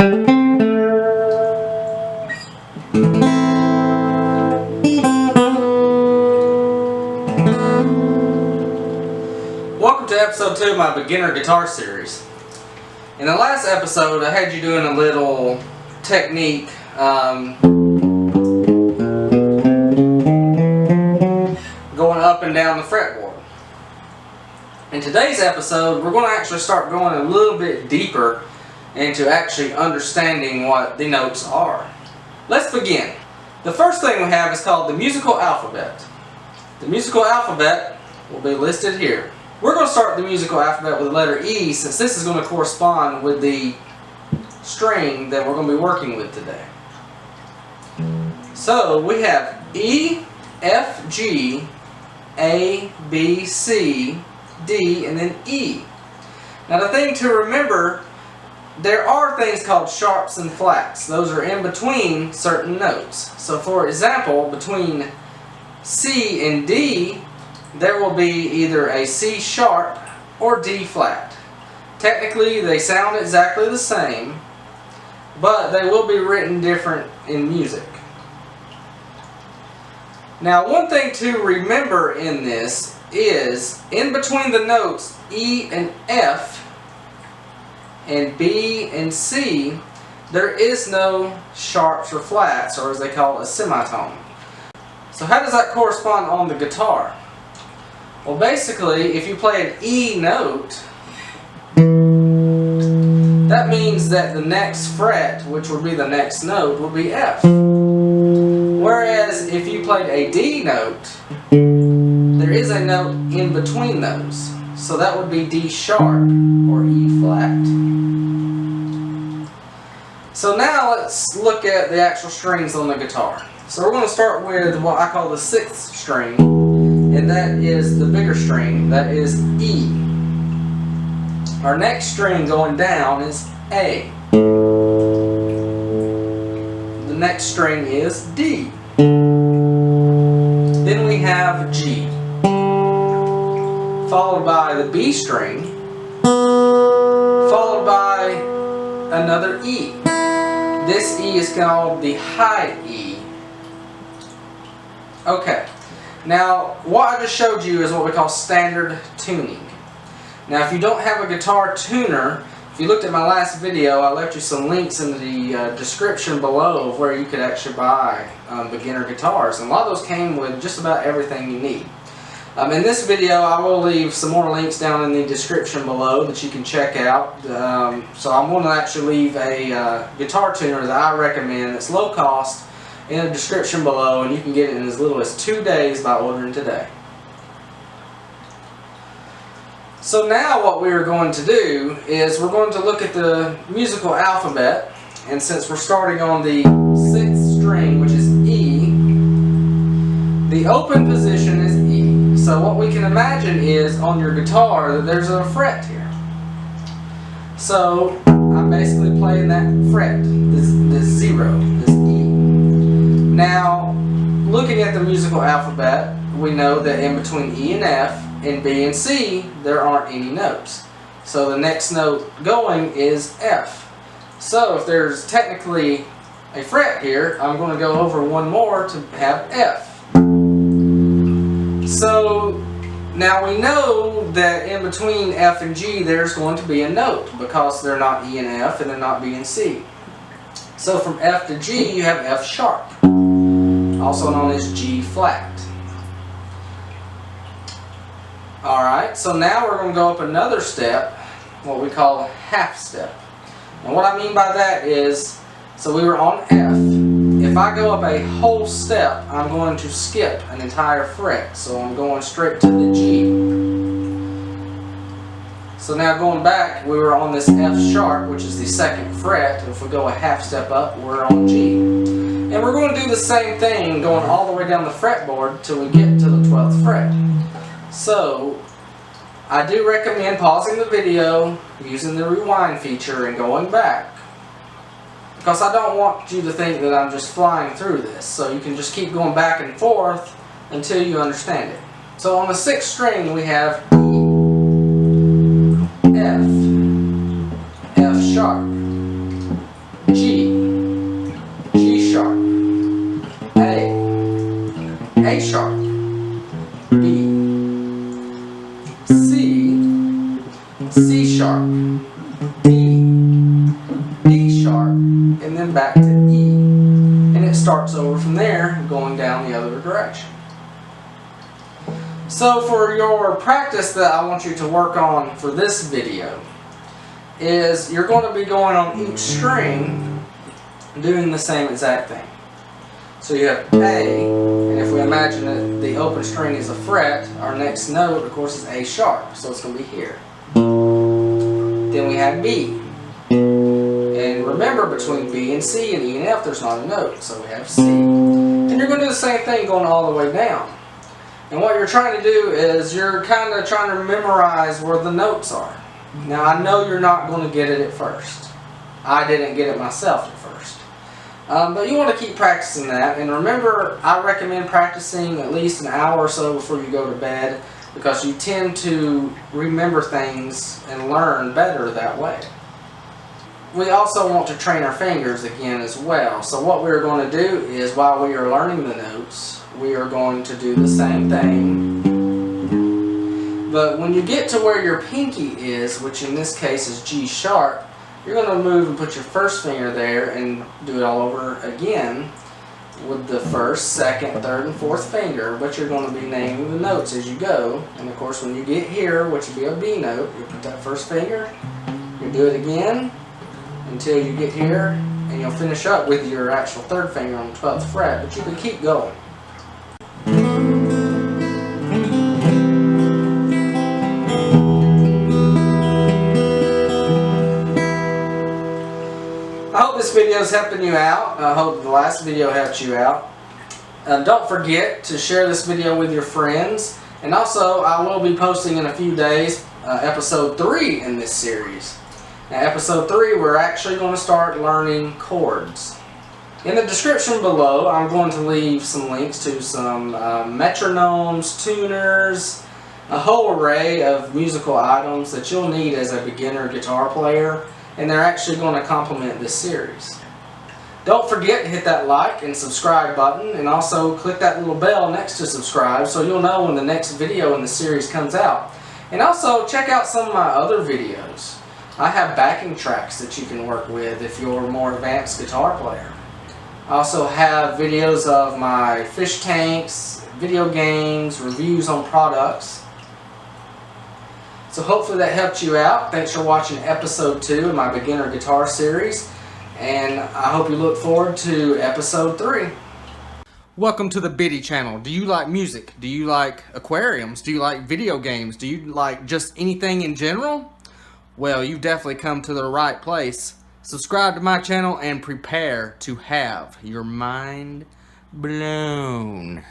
Welcome to episode 2 of my beginner guitar series. In the last episode I had you doing a little technique going up and down the fretboard. In today's episode we're going to actually start going a little bit deeper into actually understanding what the notes are. Let's begin. The first thing we have is called the musical alphabet. The musical alphabet will be listed here. We're going to start the musical alphabet with the letter E, since this is going to correspond with the string that we're going to be working with today. So we have E, F, G, A, B, C, D, and then E. Now the thing to remember, there are things called sharps and flats. Those are in between certain notes. So for example, between C and D, there will be either a C sharp or D flat. Technically they sound exactly the same, but they will be written different in music. Now one thing to remember in this is, in between the notes E and F and B and C, there is no sharps or flats, or as they call it, a semitone. So how does that correspond on the guitar? Well, basically, if you play an E note, that means that the next fret, which would be the next note, will be F. Whereas if you played a D note, there is a note in between those. So that would be D sharp or E flat. So now let's look at the actual strings on the guitar. So we're going to start with what I call the 6th string, and that is the bigger string, that is E. Our next string going down is A. The next string is D. Then we have G, followed by the B string, followed by another E. This E is called the high E. Okay, now what I just showed you is what we call standard tuning. Now if you don't have a guitar tuner, if you looked at my last video, I left you some links in the description below of where you could actually buy beginner guitars, and a lot of those came with just about everything you need. In this video I will leave some more links down in the description below that you can check out. So I'm going to actually leave a guitar tuner that I recommend that's low cost in the description below, and you can get it in as little as 2 days by ordering today. So now what we're going to do is we're going to look at the musical alphabet, and since we're starting on the 6th string, which is E, the open position is E. So what we can imagine is on your guitar that there's a fret here. So I'm basically playing that fret, this 0, this E. Now, looking at the musical alphabet, we know that in between E and F and B and C, there aren't any notes. So the next note going is F. So if there's technically a fret here, I'm going to go over one more to have F. So now we know that in between F and G there's going to be a note, because they're not E and F and they're not B and C. So from F to G you have F sharp, also known as G flat. Alright, so now we're going to go up another step, what we call a half step. And what I mean by that is, so we were on F. If I go up a whole step, I'm going to skip an entire fret. So I'm going straight to the G. So now going back, we were on this F sharp, which is the 2nd fret. If we go a half step up, we're on G. And we're going to do the same thing, going all the way down the fretboard till we get to the 12th fret. So I do recommend pausing the video, using the rewind feature, and going back, because I don't want you to think that I'm just flying through this. So you can just keep going back and forth until you understand it. So on the 6th string we have E, F, F sharp, coming back to E. And it starts over from there, going down the other direction. So for your practice that I want you to work on for this video is you're going to be going on each string doing the same exact thing. So you have A, and if we imagine that the open string is a fret, our next note of course is A sharp, so it's going to be here. Then we have B. And remember, between B and C and E and F there's not a note, so we have C. And you're going to do the same thing going all the way down. And what you're trying to do is you're kind of trying to memorize where the notes are. Now I know you're not going to get it at first. I didn't get it myself at first. But you want to keep practicing that. And remember, I recommend practicing at least an hour or so before you go to bed, because you tend to remember things and learn better that way. We also want to train our fingers again as well. So what we're going to do is, while we are learning the notes, we are going to do the same thing. But when you get to where your pinky is, which in this case is G sharp, you're going to move and put your first finger there and do it all over again with the first, second, third, and fourth finger, but you're going to be naming the notes as you go. And of course when you get here, which would be a B note, you put that first finger, you do it again until you get here, and you'll finish up with your actual third finger on the 12th fret, but you can keep going. I hope this video is helping you out. I hope the last video helped you out. Don't forget to share this video with your friends. And also, I will be posting in a few days episode 3 in this series. Now, episode 3, we're actually going to start learning chords. In the description below, I'm going to leave some links to some metronomes, tuners, a whole array of musical items that you'll need as a beginner guitar player. And they're actually going to complement this series. Don't forget to hit that like and subscribe button, and also click that little bell next to subscribe so you'll know when the next video in the series comes out. And also check out some of my other videos. I have backing tracks that you can work with if you're a more advanced guitar player. I also have videos of my fish tanks, video games, reviews on products. So hopefully that helped you out. Thanks for watching episode 2 in my beginner guitar series, and I hope you look forward to episode 3. Welcome to the Biddy channel. Do you like music? Do you like aquariums? Do you like video games? Do you like just anything in general? Well, you've definitely come to the right place. Subscribe to my channel and prepare to have your mind blown.